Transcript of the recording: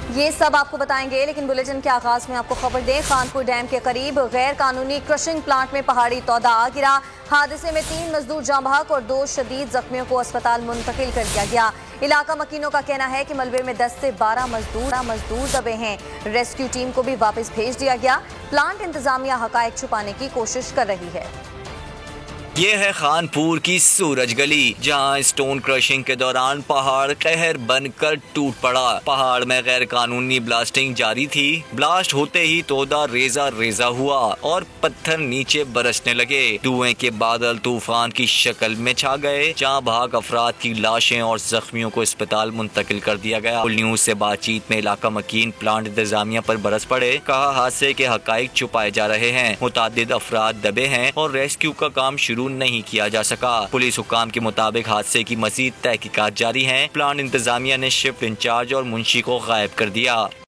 ये सब आपको बताएंगे, लेकिन बुलेटिन के आगाज में आपको खबर दें, खानपुर डैम के करीब गैर कानूनी क्रशिंग प्लांट में पहाड़ी तौदा आ गिरा। हादसे में 3 मजदूर जाँ बहक और 2 शदीद जख्मियों को अस्पताल मुंतकिल कर दिया गया। इलाका मकीनों का कहना है कि मलबे में 10 से 12 मजदूर दबे हैं। रेस्क्यू टीम को भी वापस भेज दिया गया। प्लांट इंतजामिया हकायक छुपाने की कोशिश कर रही है। ये है खानपुर की सूरज गली, जहां स्टोन क्रशिंग के दौरान पहाड़ कहर बनकर टूट पड़ा। पहाड़ में गैर कानूनी ब्लास्टिंग जारी थी। ब्लास्ट होते ही तोदा रेजा रेजा हुआ और पत्थर नीचे बरसने लगे। धुएं के बादल तूफान की शक्ल में छा गए। जहां भाग अफराद की लाशें और जख्मियों को अस्पताल मुंतकिल कर दिया गया। न्यूज से बातचीत में इलाका मकीन प्लांट इंतजामिया पर बरस पड़े। कहा, हादसे के हकाइक छुपाए जा रहे हैं। मुतादिद अफराद दबे हैं और रेस्क्यू का काम शुरू नहीं किया जा सका। पुलिस हुकाम के मुताबिक हादसे की मजीद तहकीकात जारी हैं। प्लांट इंतजामिया ने शिफ्ट इंचार्ज और मुंशी को गायब कर दिया।